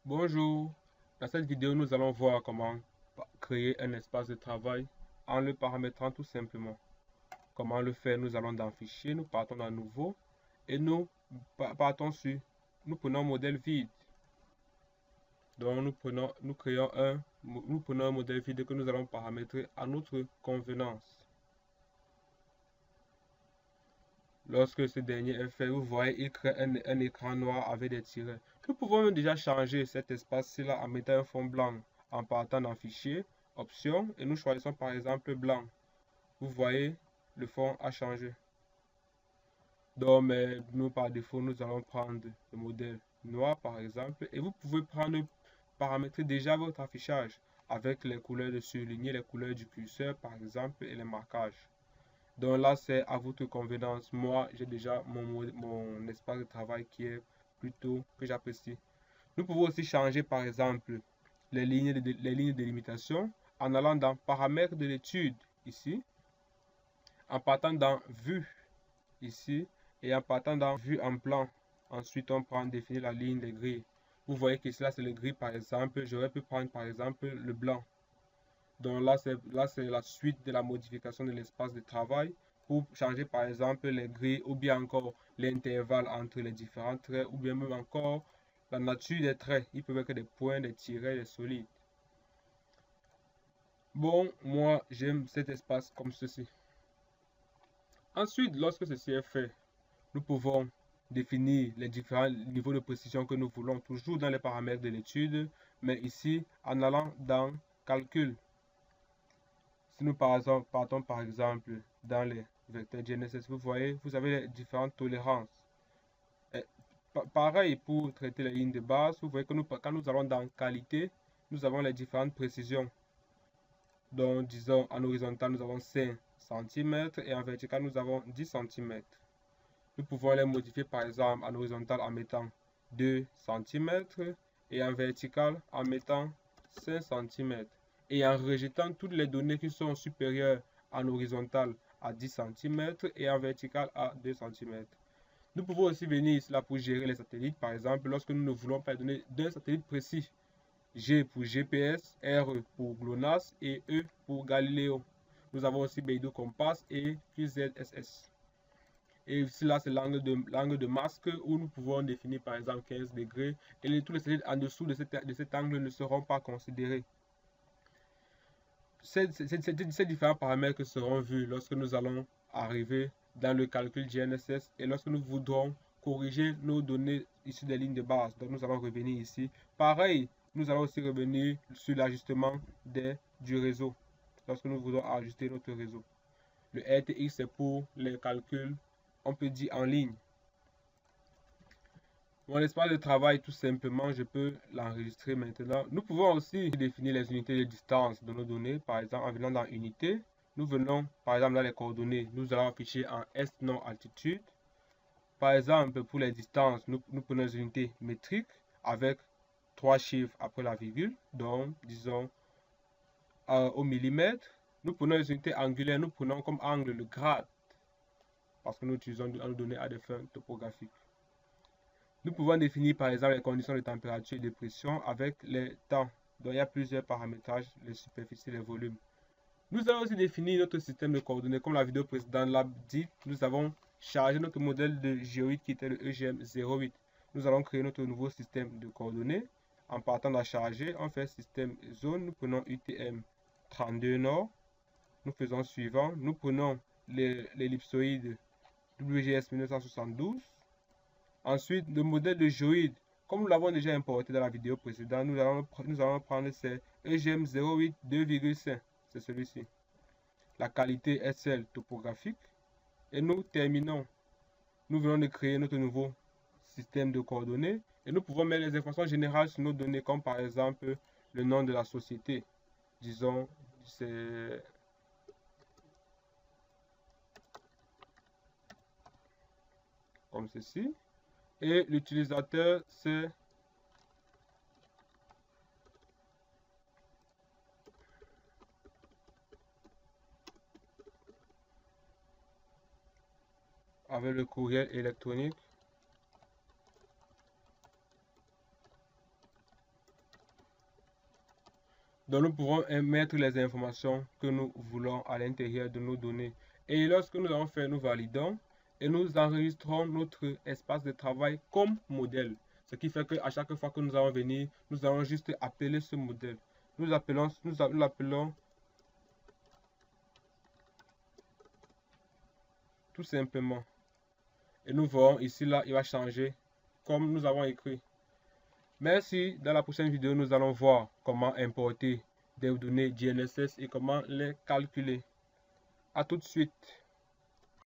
Bonjour, dans cette vidéo nous allons voir comment créer un espace de travail en le paramétrant tout simplement. Comment le faire? Nous allons dans Fichier, nous partons dans Nouveau et nous partons sur, nous prenons un modèle vide. Donc nous prenons un modèle vide que nous allons paramétrer à notre convenance. Lorsque ce dernier est fait, vous voyez, il crée un écran noir avec des tirets. Nous pouvons même déjà changer cet espace-là en mettant un fond blanc, en partant dans Fichier, Options, et nous choisissons par exemple blanc. Vous voyez, le fond a changé. Donc, mais nous, par défaut, nous allons prendre le modèle noir, par exemple, et vous pouvez paramétrer déjà votre affichage avec les couleurs de surligné, les couleurs du curseur, par exemple, et les marquages. Donc là, c'est à votre convenance. Moi, j'ai déjà mon espace de travail qui est plutôt que j'apprécie. Nous pouvons aussi changer, par exemple, les lignes de limitation en allant dans Paramètres de l'étude, ici, en partant dans Vue, ici, et en partant dans Vue en plan. Ensuite, on prend définir la ligne des grilles. Vous voyez que là, c'est le gris, par exemple. J'aurais pu prendre, par exemple, le blanc. Donc là, c'est la suite de la modification de l'espace de travail pour changer par exemple les grilles ou bien encore l'intervalle entre les différents traits ou bien même encore la nature des traits. Ils peuvent être des points, des tirets, des solides. Bon, moi, j'aime cet espace comme ceci. Ensuite, lorsque ceci est fait, nous pouvons définir les différents niveaux de précision que nous voulons, toujours dans les paramètres de l'étude, mais ici, en allant dans Calcul. Si nous partons par exemple dans les vecteurs GNSS, vous voyez, vous avez les différentes tolérances. Et pareil pour traiter les lignes de base, vous voyez que quand nous allons dans qualité, nous avons les différentes précisions. Donc, disons, en horizontal, nous avons 5 cm et en vertical, nous avons 10 cm. Nous pouvons les modifier par exemple en horizontal en mettant 2 cm et en vertical en mettant 5 cm et en rejetant toutes les données qui sont supérieures en horizontal à 10 cm et en vertical à 2 cm. Nous pouvons aussi venir ici là pour gérer les satellites. Par exemple, lorsque nous ne voulons pas donner d'un satellite précis, G pour GPS, R pour GLONASS et E pour Galileo. Nous avons aussi Beidou Compass et QZSS. Et ici, là, c'est l'angle de masque où nous pouvons définir par exemple 15 degrés et tous les satellites en dessous de cet angle ne seront pas considérés. Ces différents paramètres seront vus lorsque nous allons arriver dans le calcul GNSS et lorsque nous voudrons corriger nos données issues des lignes de base. Donc nous allons revenir ici. Pareil, nous allons aussi revenir sur l'ajustement du réseau lorsque nous voudrons ajuster notre réseau. Le RTX, c'est pour les calculs, on peut dire en ligne. Mon espace de travail, tout simplement, je peux l'enregistrer maintenant. Nous pouvons aussi définir les unités de distance de nos données. Par exemple, en venant dans Unité, nous venons, par exemple, dans les coordonnées, nous allons afficher en est non altitude. Par exemple, pour les distances, nous prenons les unités métriques avec 3 chiffres après la virgule, donc, disons, au millimètre. Nous prenons les unités angulaires, nous prenons comme angle le grade, parce que nous utilisons nos données à des fins topographiques. Nous pouvons définir par exemple les conditions de température et de pression avec les temps. Donc il y a plusieurs paramétrages, les superficies, les volumes. Nous allons aussi définir notre système de coordonnées. Comme la vidéo précédente l'a dit, nous avons chargé notre modèle de géoïde qui était le EGM08. Nous allons créer notre nouveau système de coordonnées. En partant de la charger, on fait système zone. Nous prenons UTM 32 Nord. Nous faisons suivant. Nous prenons l'ellipsoïde WGS 1972. Ensuite, le modèle de géoïde, comme nous l'avons déjà importé dans la vidéo précédente, nous allons prendre ce EGM08 2,5. C'est celui-ci. La qualité est celle topographique. Et nous terminons. Nous venons de créer notre nouveau système de coordonnées. Et nous pouvons mettre les informations générales sur nos données, comme par exemple le nom de la société. Disons, c'est comme ceci. Et l'utilisateur, c'est avec le courriel électronique. Donc nous pourrons mettre les informations que nous voulons à l'intérieur de nos données. Et lorsque nous avons fait, nous validons et nous enregistrons notre espace de travail comme modèle. Ce qui fait qu'à chaque fois que nous allons venir, nous allons juste appeler ce modèle. Nous l'appelons tout simplement. Et nous verrons ici, là, il va changer comme nous avons écrit. Merci. Dans la prochaine vidéo, nous allons voir comment importer des données GNSS et comment les calculer. À tout de suite.